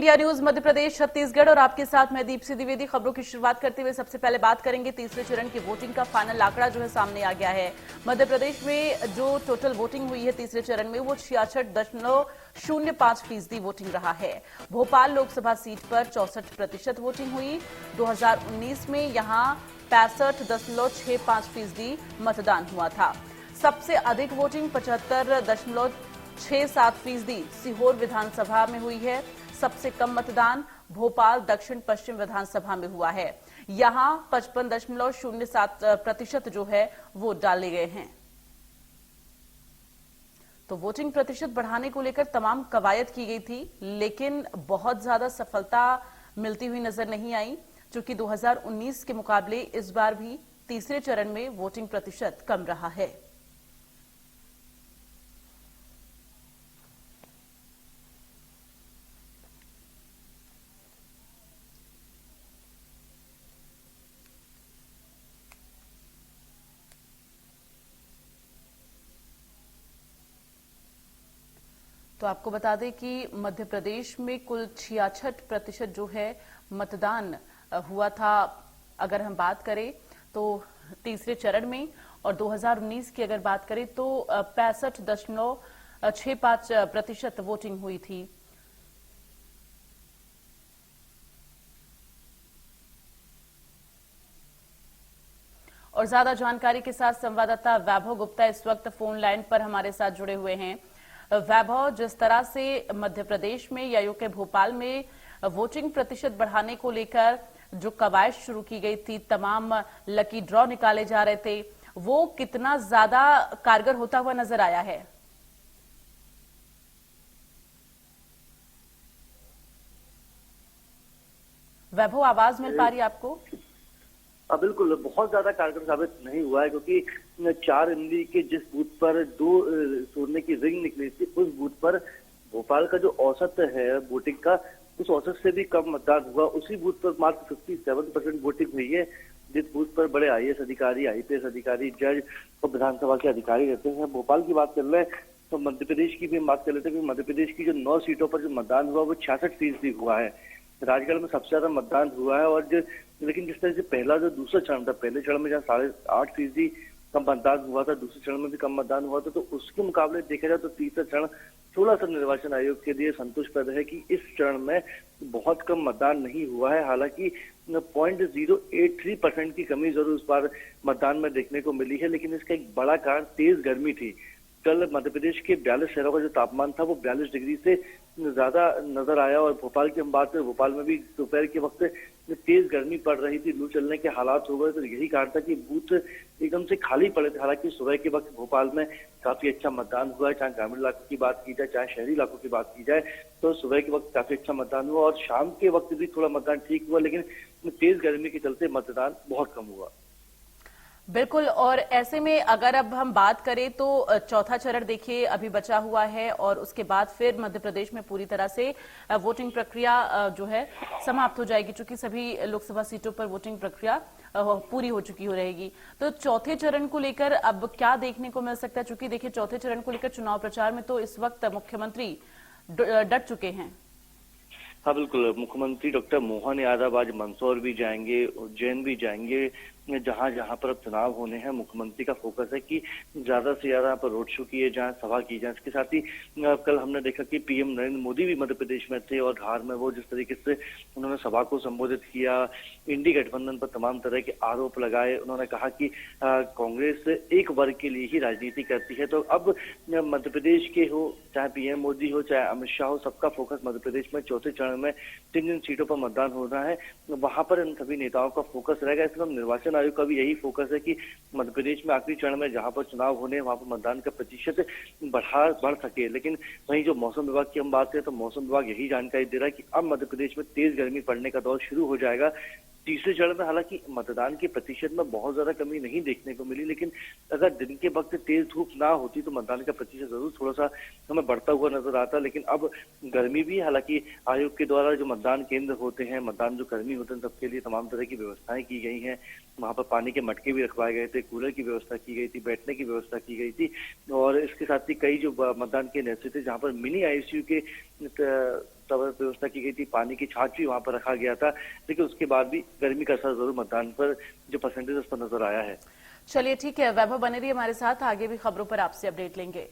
India news Madhya Pradesh Chhattisgarh और आपके साथ मैं दीप्ति द्विवेदी। खबरों की शुरुआत करते हुए सबसे पहले बात करेंगे तीसरे चरण की वोटिंग का फाइनल आंकड़ा जो है सामने आ गया है। मध्य प्रदेश में जो टोटल वोटिंग हुई है तीसरे चरण में वो 66.05% वोटिंग रहा है। भोपाल लोकसभा सीट पर 64% वोटिंग हुई। 2019 में यहां 65.65% मतदान हुआ था। सबसे अधिक वोटिंग 75.67% सीहोर विधानसभा में हुई है। सबसे कम मतदान भोपाल दक्षिण पश्चिम विधानसभा में हुआ है। यहां 55.07% जो है वोट डाले गए हैं। तो वोटिंग प्रतिशत बढ़ाने को लेकर तमाम कवायद की गई थी, लेकिन बहुत ज्यादा सफलता मिलती हुई नजर नहीं आई, क्योंकि 2019 के मुकाबले इस बार भी तीसरे चरण में वोटिंग प्रतिशत कम रहा है। तो आपको बता दें कि मध्य प्रदेश में कुल 66% जो है मतदान हुआ था। अगर हम बात करें तो तीसरे चरण में, और 2019 की अगर बात करें तो 65.65% वोटिंग हुई थी। और ज्यादा जानकारी के साथ संवाददाता वैभव गुप्ता इस वक्त फोन लाइन पर हमारे साथ जुड़े हुए हैं। वैभव, जिस तरह से मध्य प्रदेश में या यूके भोपाल में वोटिंग प्रतिशत बढ़ाने को लेकर जो कवायद शुरू की गई थी, तमाम लकी ड्रॉ निकाले जा रहे थे, वो कितना ज्यादा कारगर होता हुआ नजर आया है? वैभव, आवाज मिल पा रही है आपको? बिल्कुल, बहुत ज्यादा कारगर साबित नहीं हुआ है, क्योंकि 4 इमली के जिस बूथ पर 2 सोने की रिंग निकली थी, उस बूथ पर भोपाल का जो औसत है वोटिंग का, उस औसत से भी कम मतदान हुआ। उसी बूथ पर मात्र 57% वोटिंग हुई है। जिस बूथ पर बड़े आईएएस अधिकारी, आईपीएस अधिकारी, जज और विधानसभा के अधिकारी रहते हैं। भोपाल की बात कर रहे हैं तो मध्य प्रदेश की भी बात कर लेते हैं कि मध्य प्रदेश की जो 9 सीटों पर जो मतदान हुआ वो 66% हुआ है। राजगढ़ में सबसे ज्यादा मतदान हुआ है। और लेकिन जिस तरह से पहला जो दूसरा चरण था, पहले चरण में जहाँ 8.5% कम मतदान हुआ था, दूसरे चरण में भी कम मतदान हुआ था, तो उसके मुकाबले देखा जाए तो तीसरा चरण थोड़ा सा निर्वाचन आयोग के लिए संतोषप्रद है कि इस चरण में बहुत कम मतदान नहीं हुआ है। हालांकि 0.083% की कमी जरूर उस बार मतदान में देखने को मिली है, लेकिन इसका एक बड़ा कारण तेज गर्मी थी। कल मध्य प्रदेश के 42 शहरों का जो तापमान था वो 42 डिग्री से ज्यादा नजर आया। और भोपाल की हम बात करें, भोपाल में भी दोपहर के वक्त तेज गर्मी पड़ रही थी, लू चलने के हालात हो गए। तो यही कारण था कि बूथ एकदम से खाली पड़े थे। हालांकि सुबह के वक्त भोपाल में काफी अच्छा मतदान हुआ है, चाहे ग्रामीण इलाकों की बात की जाए, चाहे शहरी इलाकों की बात की जाए, तो सुबह के वक्त काफी अच्छा मतदान हुआ। और शाम के वक्त भी थोड़ा मतदान ठीक हुआ, लेकिन तेज गर्मी के चलते मतदान बहुत कम हुआ। बिल्कुल, और ऐसे में अगर अब हम बात करें तो चौथा चरण देखिए अभी बचा हुआ है, और उसके बाद फिर मध्य प्रदेश में पूरी तरह से वोटिंग प्रक्रिया जो है समाप्त हो जाएगी, चूंकि सभी लोकसभा सीटों पर वोटिंग प्रक्रिया पूरी हो चुकी हो रहेगी। तो चौथे चरण को लेकर अब क्या देखने को मिल सकता है? चूंकि देखिए चौथे चरण को लेकर चुनाव प्रचार में तो इस वक्त मुख्यमंत्री डट चुके हैं। हाँ बिल्कुल, मुख्यमंत्री डॉक्टर मोहन यादव आज मंदसौर भी जाएंगे, उज्जैन भी जाएंगे। जहां जहां पर अब चुनाव होने हैं, मुख्यमंत्री का फोकस है कि ज्यादा से ज्यादा यहाँ पर रोड शो किए जाए, सभा की जाए। इसके साथ ही कल हमने देखा कि पीएम नरेंद्र मोदी भी मध्य प्रदेश में थे, और धार में वो जिस तरीके से उन्होंने सभा को संबोधित किया, इंडी गठबंधन पर तमाम तरह के आरोप लगाए। उन्होंने कहा कि कांग्रेस एक वर्ग के लिए ही राजनीति करती है। तो अब मध्य प्रदेश के हो, चाहे पीएम मोदी हो, चाहे अमित शाह हो, सबका फोकस मध्य प्रदेश में चौथे चरण में जिन सीटों पर मतदान होना है वहां पर इन सभी नेताओं का फोकस रहेगा। इसमें निर्वाचन आयोग का भी यही फोकस है कि मध्य प्रदेश में आखिरी चरण में जहां पर चुनाव होने हैं वहां पर मतदान का प्रतिशत बढ़ सके। लेकिन वहीं जो मौसम विभाग की हम बात करें तो मौसम विभाग यही जानकारी दे रहा है कि अब मध्य प्रदेश में तेज गर्मी पड़ने का दौर शुरू हो जाएगा। तीसरे चरण में हालांकि मतदान के प्रतिशत में बहुत ज्यादा कमी नहीं देखने को मिली, लेकिन अगर दिन के वक्त तेज धूप ना होती तो मतदान का प्रतिशत जरूर थोड़ा सा हमें बढ़ता हुआ नजर आता। लेकिन अब गर्मी भी, हालांकि आयोग के द्वारा जो मतदान केंद्र होते हैं, मतदान जो कर्मी होते हैं, सबके लिए तमाम तरह की व्यवस्थाएं की गई हैं। वहां पर पानी के मटके भी रखवाए गए थे, कूलर की व्यवस्था की गई थी, बैठने की व्यवस्था की गई थी। और इसके साथ ही कई जो मतदान केंद्र ऐसे थे जहाँ पर मिनी आईसीयू के व्यवस्था की गई थी, पानी की छाछ भी वहां पर रखा गया था, लेकिन उसके बाद भी गर्मी का असर जरूर मतदान पर जो परसेंटेज उस पर नजर आया है। चलिए ठीक है, वैभव बने रहिए हमारे साथ, आगे भी खबरों पर आपसे अपडेट लेंगे।